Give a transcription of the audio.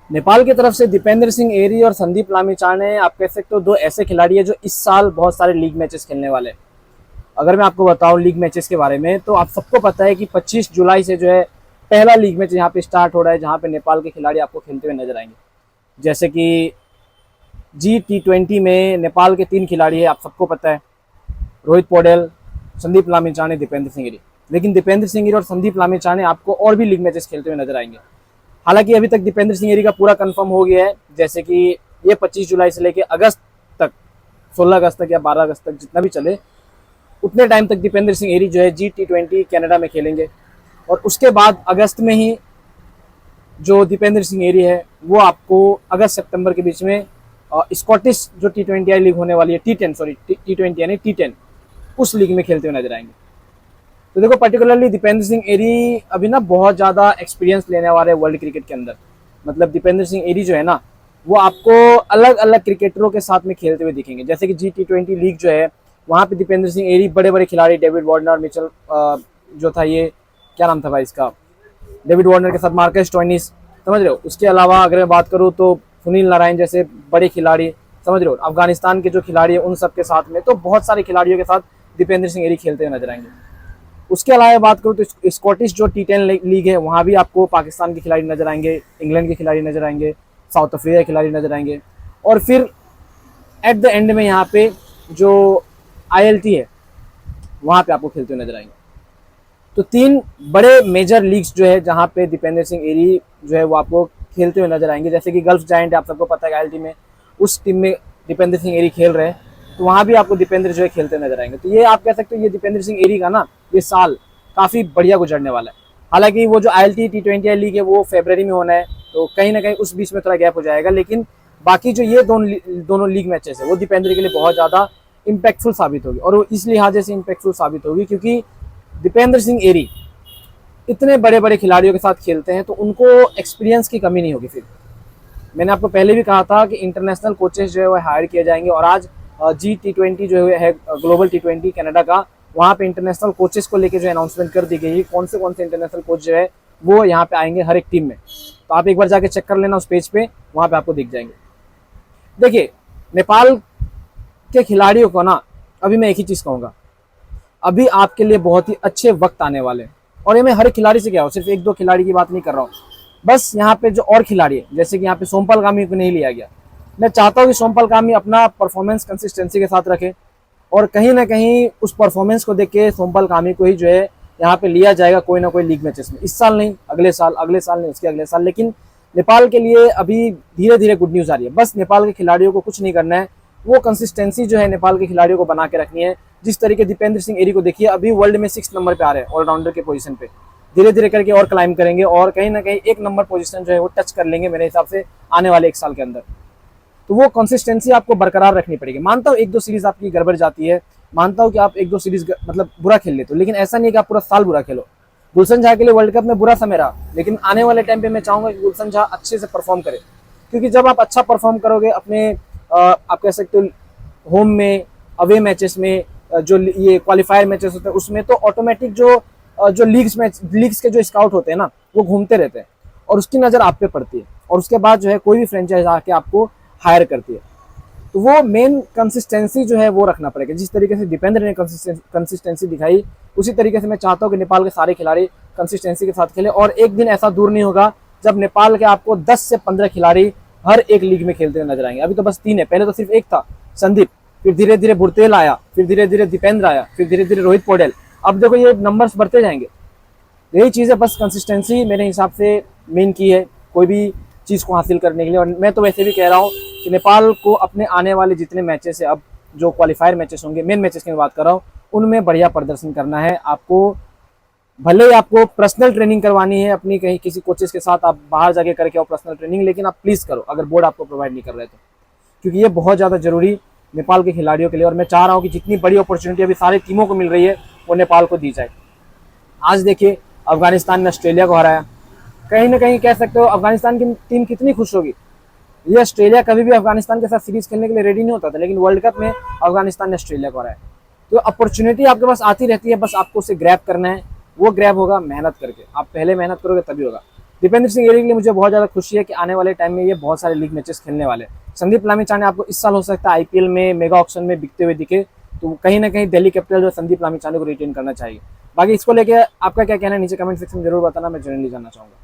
नेपाल की तरफ से दीपेंद्र सिंह एरी और संदीप लामिछाने आप कह सकते हो दो ऐसे खिलाड़ी हैं जो इस साल बहुत सारे लीग मैचेस खेलने वाले हैं। अगर मैं आपको बताऊं लीग मैचेस के बारे में, तो आप सबको पता है कि 25 जुलाई से जो है पहला लीग मैच यहाँ पे स्टार्ट हो रहा है, जहाँ पे नेपाल के खिलाड़ी आपको खेलते हुए नजर आएंगे। जैसे कि G20 में नेपाल के 3 खिलाड़ी है, आप सबको पता है, रोहित पौडेल, संदीप लामिछाने, दीपेंद्र सिंह एरी। लेकिन दीपेंद्र सिंह एरी और संदीप लामिछाने आपको और भी लीग मैचेस खेलते हुए नजर आएंगे। हालांकि अभी तक दीपेंद्र सिंह एरी का पूरा कंफर्म हो गया है, जैसे कि ये 25 जुलाई से लेकर अगस्त तक, 16 अगस्त तक या 12 अगस्त तक जितना भी चले, उतने टाइम तक दीपेंद्र सिंह एरी जो है G20 कनाडा में खेलेंगे। और उसके बाद अगस्त में ही जो दीपेंद्र सिंह एरी है वो आपको अगस्त सितंबर के बीच में स्कॉटिश जो T20 लीग होने वाली है, T10 सॉरी T20 यानी T10, उस लीग में खेलते हुए नजर आएंगे। तो देखो पर्टिकुलरली दीपेंद्र सिंह एरी अभी ना बहुत ज़्यादा एक्सपीरियंस लेने वाले हैं वर्ल्ड क्रिकेट के अंदर। मतलब दीपेंद्र सिंह एरी जो है ना, वो आपको अलग अलग क्रिकेटरों के साथ में खेलते हुए दिखेंगे। जैसे कि G20 लीग जो है, वहाँ पे दीपेंद्र सिंह एरी बड़े बड़े खिलाड़ी डेविड वार्नर, मिचेल जो था, ये क्या नाम था भाई इसका, डेविड वार्नर के साथ मार्कस स्टोइनिस, समझ रहे हो। उसके अलावा अगर मैं बात करूँ तो सुनील नारायण जैसे बड़े खिलाड़ी, समझ रहे हो, अफगानिस्तान के जो खिलाड़ी है उन सब के साथ में, तो बहुत सारे खिलाड़ियों के साथ दीपेंद्र सिंह एरी खेलते हुए नजर आएंगे। उसके अलावा बात करूँ तो स्कॉटिश जो T10 लीग है, वहाँ भी आपको पाकिस्तान के खिलाड़ी नजर आएंगे, इंग्लैंड के खिलाड़ी नजर आएंगे, साउथ अफ्रीका के खिलाड़ी नजर आएंगे। और फिर एट द एंड में यहाँ पे जो ILT है, वहाँ पे आपको खेलते हुए नजर आएंगे। तो 3 बड़े मेजर लीग्स जो है जहाँ पे दीपेंद्र सिंह एरी जो है वो आपको खेलते हुए नजर आएंगे। जैसे कि गल्फ जायंट आप सबको पता है ILT में, उस टीम में दीपेंद्र सिंह एरी खेल रहे हैं, तो वहाँ भी आपको दीपेंद्र जो है खेलते नजर आएंगे। तो ये आप कह सकते हो ये दीपेंद्र सिंह एरी का ना ये साल काफ़ी बढ़िया गुजरने वाला है। हालांकि वो जो ILT T20 लीग है वो फरवरी में होना है, तो कहीं ना कहीं उस बीच में थोड़ा गैप हो जाएगा। लेकिन बाकी जो ये दोनों लीग मैचेस है वो दीपेंद्र के लिए बहुत ज़्यादा इम्पैक्टफुल साबित होगी। और वो इस लिहाजे से इम्पैक्टफुल साबित होगी क्योंकि दीपेंद्र सिंह एरी इतने बड़े बड़े खिलाड़ियों के साथ खेलते हैं, तो उनको एक्सपीरियंस की कमी नहीं होगी। फिर मैंने आपको पहले भी कहा था कि इंटरनेशनल कोचेस जो है वो हायर किए जाएंगे, और आज G20 जो है ग्लोबल T20 कनाडा का, वहाँ पे इंटरनेशनल कोचेस को लेके जो अनाउंसमेंट कर दी गई है। कौन से इंटरनेशनल कोच जो है वो यहाँ पे आएंगे हर एक टीम में। तो आप एक बार जाके चेक कर लेना उस पेज पे, वहाँ पे आपको दिख जाएंगे। देखिए नेपाल के खिलाड़ियों को ना, अभी मैं एक ही चीज़ कहूँगा, अभी आपके लिए बहुत ही अच्छे वक्त आने वाले हैं। और ये मैं हर एक खिलाड़ी से क्या हूँ, सिर्फ 1-2 खिलाड़ी की बात नहीं कर रहा हूँ। बस यहाँ पे जो और खिलाड़ी है, जैसे कि यहाँ पे सोमपाल कामी को नहीं लिया गया, मैं चाहता हूँ कि सोमपाल कामी अपना परफॉर्मेंस कंसिस्टेंसी के साथ रखे, और कहीं ना कहीं उस परफॉर्मेंस को देख के सोमपाल कामी को ही जो है यहाँ पे लिया जाएगा कोई ना कोई लीग मैचेस में। इस साल नहीं, अगले साल नहीं, उसके अगले साल। लेकिन नेपाल के लिए अभी धीरे धीरे गुड न्यूज़ आ रही है। बस नेपाल के खिलाड़ियों को कुछ नहीं करना है, वो कंसिस्टेंसी जो है नेपाल के खिलाड़ियों को बना के रखनी है। जिस तरीके दीपेंद्र सिंह एरी को देखिए, अभी वर्ल्ड में 6 नंबर पे आ रहे हैं ऑलराउंडर के पोजीशन पे, धीरे धीरे करके और क्लाइम करेंगे और कहीं ना कहीं 1 नंबर पोजीशन जो है वो टच कर लेंगे मेरे हिसाब से आने वाले 1 साल के अंदर। तो वो कंसिस्टेंसी आपको बरकरार रखनी पड़ेगी। मानता हूँ 1-2 सीरीज आपकी गड़बड़ जाती है, मानता हूँ कि आप 1-2 सीरीज मतलब बुरा खेल लेते हो, लेकिन ऐसा नहीं कि आप पूरा साल बुरा खेलो। गुलशन झा के लिए वर्ल्ड कप में बुरा समय रहा, लेकिन आने वाले टाइम पे मैं चाहूंगा कि गुलशन झा अच्छे से परफॉर्म करे, क्योंकि जब आप अच्छा परफॉर्म करोगे अपने आप कह सकते हो होम में, अवे मैचेस में, जो ये क्वालिफायर मैचेस होते हैं उसमें, तो ऑटोमेटिक जो लीग्स के जो स्काउट होते हैं ना, वो घूमते रहते हैं और उसकी नज़र आप पे पड़ती है, और उसके बाद जो है कोई भी फ्रेंचाइज आके आपको हायर करती है। तो वो मेन कंसिस्टेंसी जो है वो रखना पड़ेगा। जिस तरीके से दीपेंद्र ने कंसिस्टेंसी दिखाई, उसी तरीके से मैं चाहता हूँ कि नेपाल के सारे खिलाड़ी कंसिस्टेंसी के साथ खेले। और एक दिन ऐसा दूर नहीं होगा जब नेपाल के आपको 10 से 15 खिलाड़ी हर एक लीग में खेलते हुए नजर आएंगे। अभी तो बस 3 है, पहले तो सिर्फ 1 था संदीप, फिर धीरे धीरे बुरतेल आया, फिर धीरे धीरे दीपेंद्र आया, फिर धीरे धीरे रोहित पौडेल। अब देखो ये नंबर्स बढ़ते जाएंगे। यही चीज़ है, बस कंसिस्टेंसी मेरे हिसाब से मेन की है कोई भी चीज़ को हासिल करने के लिए। और मैं तो वैसे भी कह रहा हूँ कि नेपाल को अपने आने वाले जितने मैचेस है, अब जो क्वालिफायर मैचेस होंगे, मेन मैचेस की मैं बात कर रहा हूँ, उनमें बढ़िया प्रदर्शन करना है आपको। भले ही आपको पर्सनल ट्रेनिंग करवानी है अपनी कहीं किसी कोचेस के साथ, आप बाहर जाके करके आओ पर्सनल ट्रेनिंग, लेकिन आप प्लीज़ करो अगर बोर्ड आपको प्रोवाइड नहीं कर रहे तो, क्योंकि ये बहुत ज़्यादा जरूरी नेपाल के खिलाड़ियों के लिए। और मैं चाह रहा हूँ कि जितनी बड़ी अपॉर्चुनिटी अभी सारी टीमों को मिल रही है वो नेपाल को दी जाए। आज देखिए अफगानिस्तान ने ऑस्ट्रेलिया को हराया, कहीं ना कहीं कह सकते हो अफगानिस्तान की टीम कितनी खुश होगी। ये ऑस्ट्रेलिया कभी भी अफगानिस्तान के साथ सीरीज खेलने के लिए रेडी नहीं होता था, लेकिन वर्ल्ड कप में अफगानिस्तान ने ऑस्ट्रेलिया को हराया। तो अपॉर्चुनिटी आपके पास आती रहती है, बस आपको उसे ग्रैब करना है। वो ग्रैब होगा मेहनत करके, आप पहले मेहनत करोगे तभी होगा। दीपेंद्र सिंह एरी के लिए मुझे बहुत ज़्यादा खुशी है कि आने वाले टाइम में ये बहुत सारे लीग मैचेस खेलने वाले हैं। संदीप लामिछाने आपको इस साल हो सकता है आईपीएल में मेगा ऑक्शन में बिकते हुए दिखे, तो कहीं ना कहीं दिल्ली कैपिटल जो संदीप लामिछाने को रिटेन करना चाहिए। बाकी इसको लेके आपका क्या कहना है नीचे कमेंट सेक्शन में जरूर बताना, मैं जनरली जानना चाहूँगा।